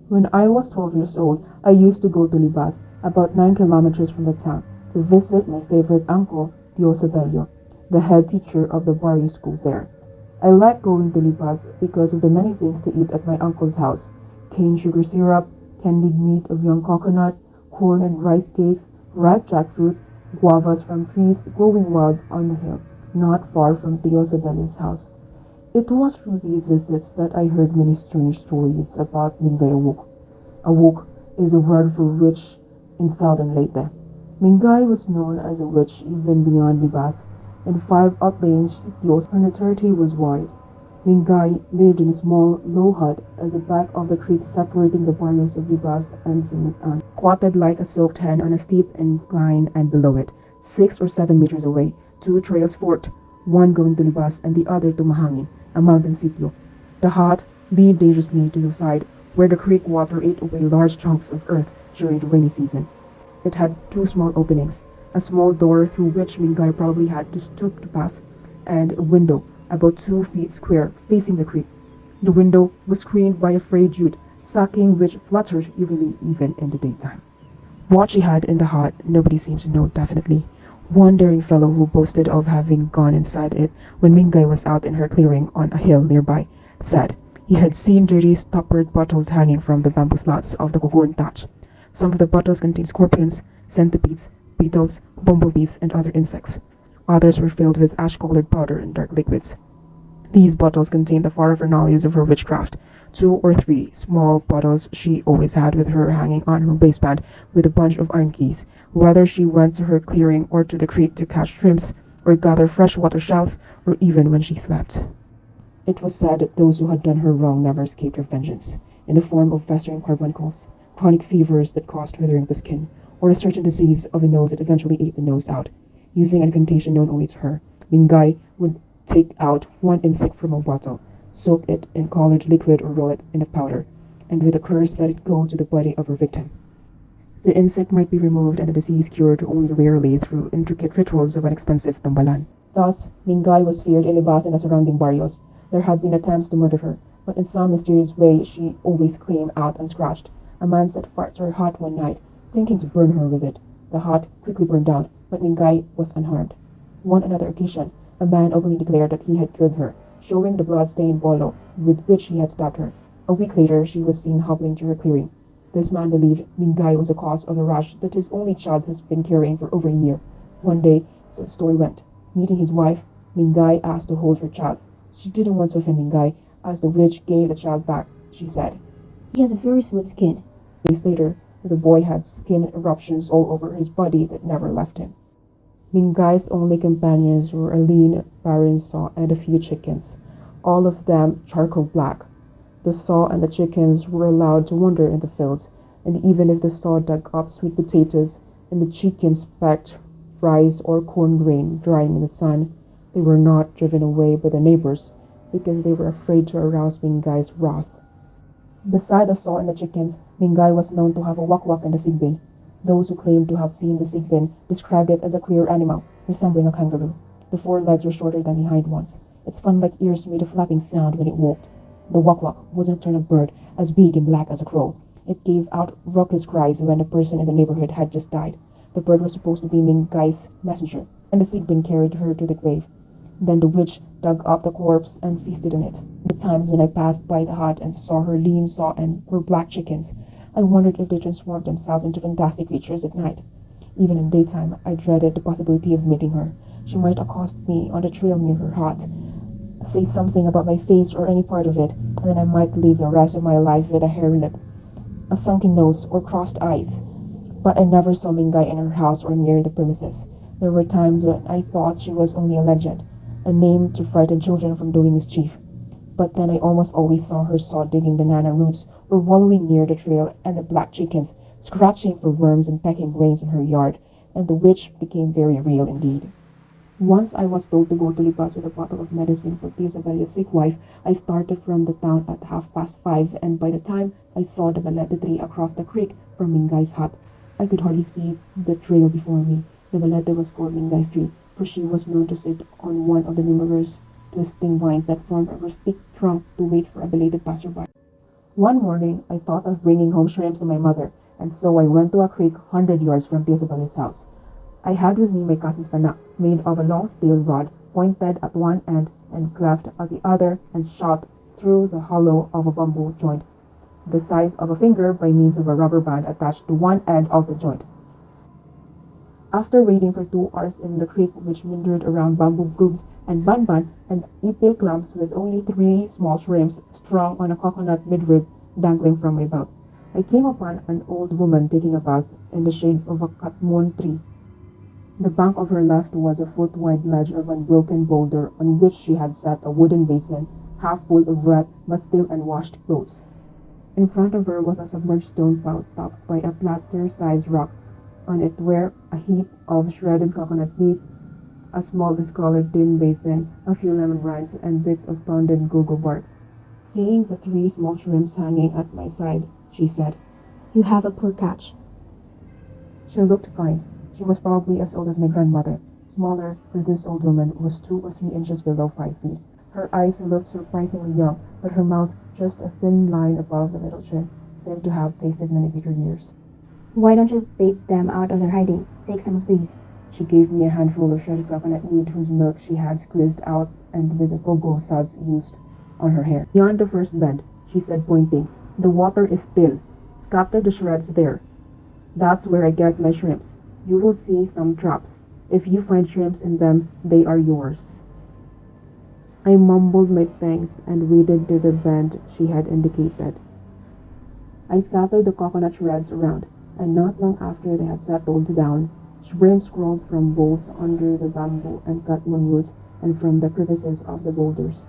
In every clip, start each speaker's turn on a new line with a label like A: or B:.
A: When I was 12 years old, I used to go to Libas, about 9 kilometers from the town, to visit my favorite uncle, Tio Sabello, the head teacher of the barrio school there. I liked going to Libas because of the many things to eat at my uncle's house: cane sugar syrup, candied meat of young coconut, corn and rice cakes, ripe jackfruit, guavas from trees growing wild on the hill, not far from Tio Sabello's house. It was through these visits that I heard many strange stories about Mingay Awuk. Awuk is a word for witch in southern Leyte. Mingay was known as a witch even beyond Libas. In 5 outlying sitios, her notoriety was wide. Mingay lived in a small, low hut at the back of the creek separating the barrios of Libas and Simitan, squatted like a soaked hen on a steep incline, and below it, 6 or 7 meters away, two trails forked, one going to Libas and the other to Mahangin, a mountain sitio. The hut leaned dangerously to the side, where the creek water ate away large chunks of earth during the rainy season. It had two small openings, a small door through which Mingay probably had to stoop to pass, and a window about 2 feet square facing the creek. The window was screened by a frayed jute sacking which fluttered eerily even in the daytime. What she had in the hut nobody seemed to know definitely. One daring fellow who boasted of having gone inside it when Mingay was out in her clearing on a hill nearby said he had seen dirty stoppered bottles hanging from the bamboo slats of the cocoon thatch. Some of the bottles contained scorpions, centipedes, beetles, bumblebees, and other insects. Others were filled with ash-colored powder and dark liquids. These bottles contained the paraphernalias of her witchcraft. 2 or 3 small bottles she always had with her hanging on her waistband with a bunch of iron keys, whether she went to her clearing or to the creek to catch shrimps or gather freshwater shells, or even when she slept. It was said that those who had done her wrong never escaped her vengeance, in the form of festering carbuncles, chronic fevers that caused withering of the skin, or a certain disease of the nose that eventually ate the nose out. Using an incantation known only to her, Mingay would take out one insect from a bottle, soak it in colored liquid or roll it in a powder, and with a curse let it go to the body of her victim. The insect might be removed and the disease cured only rarely through intricate rituals of an expensive tambalan. Thus, Mingay was feared in Libas and the surrounding barrios. There had been attempts to murder her, but in some mysterious way she always came out unscratched. A man set fire to her hut one night, thinking to burn her with it. The hut quickly burned down, but Mingay was unharmed. On another occasion, a man openly declared that he had killed her, showing the blood-stained bolo with which he had stabbed her. A week later, she was seen hobbling to her clearing. This man believed Mingay was the cause of the rash that his only child has been carrying for over a year. One day, so the story went, meeting his wife, Mingay asked to hold her child. She didn't want to offend Mingay, as the witch gave the child back. She said, "He has a very smooth skin." Days later, the boy had skin eruptions all over his body that never left him. Mingai's only companions were a lean, barren saw and a few chickens, all of them charcoal black. The saw and the chickens were allowed to wander in the fields, and even if the saw dug up sweet potatoes and the chickens pecked rice or corn grain drying in the sun, they were not driven away by the neighbors because they were afraid to arouse Mingai's wrath. Beside the saw and the chickens, Mingai was known to have a wak-wak and a sigbin. Those who claimed to have seen the sigbin described it as a queer animal, resembling a kangaroo. The forelegs were shorter than the hind ones. Its fan-like ears made a flapping sound when it walked. The wak-wak was in turn a bird, as big and black as a crow. It gave out raucous cries when a person in the neighborhood had just died. The bird was supposed to be Mingai's messenger, and the sigbin carried her to the grave. Then the witch dug up the corpse and feasted on it. The times when I passed by the hut and saw her lean saw and her black chickens, I wondered if they transformed themselves into fantastic creatures at night. Even in daytime, I dreaded the possibility of meeting her. She might accost me on the trail near her hut, say something about my face or any part of it, and then I might live the rest of my life with a hairy lip, a sunken nose, or crossed eyes. But I never saw Mingai in her house or near the premises. There were times when I thought she was only a legend, a name to frighten children from doing mischief. But then I almost always saw her saw digging banana roots or wallowing near the trail, and the black chickens scratching for worms and pecking grains in her yard, and the witch became very real indeed. Once I was told to go to Lipas with a bottle of medicine for Isabel's sick wife. I started from the town at 5:30, and by the time I saw the balete tree across the creek from Mingai's hut, I could hardly see the trail before me. The balete was called Mingai's tree, for she was known to sit on one of the numerous twisting vines that formed a rustic trunk to wait for a belated passerby. One morning, I thought of bringing home shrimps to my mother, and so I went to a creek 100 yards from Tio Isabel's house. I had with me my cousin's pana, made of a long steel rod, pointed at one end and cleft at the other and shot through the hollow of a bamboo joint, the size of a finger by means of a rubber band attached to one end of the joint. After waiting for 2 hours in the creek which meandered around bamboo grooves and banban and ipil clumps with only 3 small shrimps strung on a coconut midrib dangling from my belt, I came upon an old woman taking a bath in the shade of a katmon tree. The bank of her left was a foot-wide ledge of unbroken boulder on which she had set a wooden basin, half full of wet but still unwashed clothes. In front of her was a submerged stone pile topped by a platter-sized rock. On it were a heap of shredded coconut meat, a small discolored tin basin, a few lemon rinds, and bits of pounded gogo bark. Seeing the 3 small shrimps hanging at my side, she said,
B: You have a poor catch.
A: She looked kind. She was probably as old as my grandmother, smaller, for this old woman was 2 or 3 inches below 5 feet. Her eyes looked surprisingly young, but her mouth, just a thin line above the middle chin, seemed to have tasted many bitter years.
B: Why don't you bait them out of their hiding? Take some of these.
A: She gave me a handful of shredded coconut meat whose milk she had squeezed out and with the cocoa suds used on her hair. Beyond the first bend, she said, pointing, the water is still. Scatter the shreds there. That's where I get my shrimps. You will see some traps. If you find shrimps in them, they are yours. I mumbled my thanks and waded to the bend she had indicated. I scattered the coconut shreds around, and not long after they had settled down, shrimps crawled from bowls under the bamboo and cutmon roots and from the crevices of the boulders.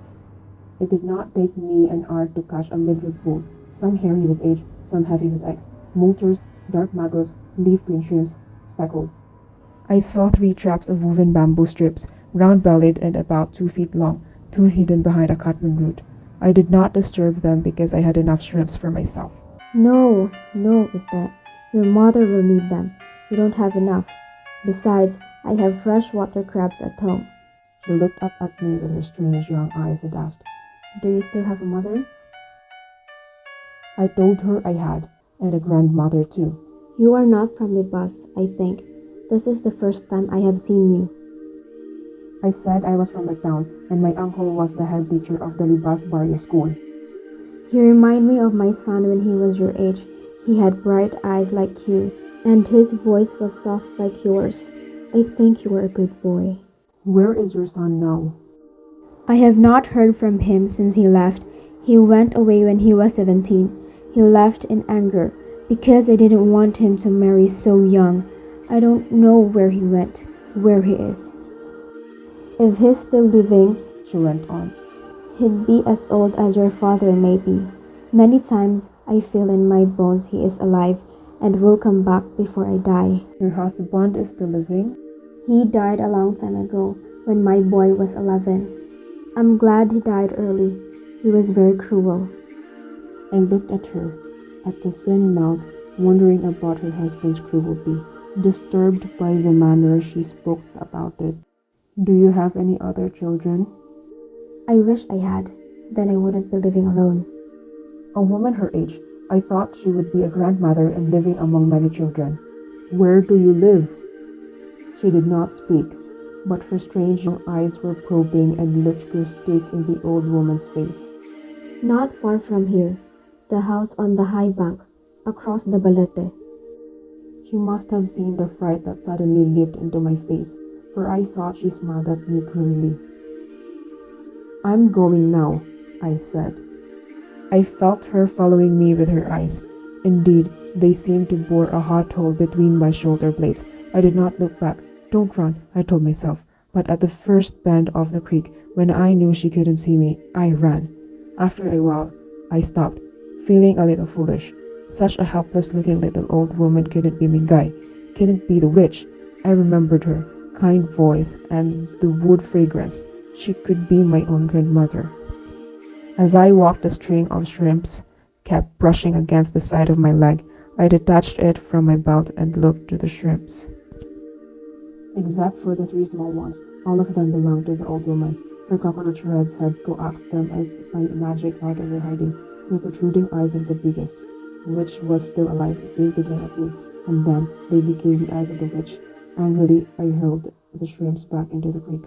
A: It did not take me an hour to catch a midrib full, some hairy with age, some heavy with eggs, molters, dark maggots, leaf green shrimps, speckled. I saw 3 traps of woven bamboo strips, round-bellied and about 2 feet long, 2 hidden behind a cotton root. I did not disturb them because I had enough shrimps for myself.
B: No, no, Ite. Your mother will need them. You don't have enough. Besides, I have freshwater crabs at home.
A: She looked up at me with her strange young eyes and asked,
B: Do you still have a mother?
A: I told her I had, and a grandmother too.
B: You are not from Libas, I think. This is the first time I have seen you.
A: I said I was from the town, and my uncle was the head teacher of the Libas Barrio School.
B: You remind me of my son when he was your age. He had bright eyes like you, and his voice was soft like yours. I think you are a good boy.
A: Where is your son now?
B: I have not heard from him since he left. He went away when he was 17. He left in anger, because I didn't want him to marry so young. I don't know where he went, where he is. If he's still living,
A: She went on.
B: he'd be as old as your father may be. Many times I feel in my bones he is alive and will come back before I die.
A: Your husband is still living?
B: He died a long time ago when my boy was 11. I'm glad he died early. He was very cruel.
A: I looked at her, at the thin mouth, wondering about her husband's cruelty, disturbed by the manner she spoke about it. Do you have any other children?
B: I wish I had. Then I wouldn't be living alone.
A: A woman her age, I thought she would be a grandmother and living among many children. Where do you live? She did not speak, but her strange young eyes were probing and looked for stake in the old woman's face.
B: Not far from here. The house on the high bank, across the Balete.
A: She must have seen the fright that suddenly leaped into my face, for I thought she smiled at me cruelly. I'm going now, I said. I felt her following me with her eyes. Indeed, they seemed to bore a hot hole between my shoulder blades. I did not look back. Don't run, I told myself. But at the first bend of the creek, when I knew she couldn't see me, I ran. After a while, I stopped, feeling a little foolish. Such a helpless-looking little old woman couldn't be Mingay, couldn't be the witch. I remembered her kind voice and the wood fragrance. She could be my own grandmother. As I walked, the string of shrimps kept brushing against the side of my leg. I detached it from my belt and looked to the shrimps. Except for the 3 small ones, all of them belonged to the old woman. Her coconut shreds had coaxed them as by magic out of their hiding. My protruding eyes of the biggest, which was still alive, saved again at me, and then they became the eyes of the witch. Angrily, I hurled the shrimps back into the creek.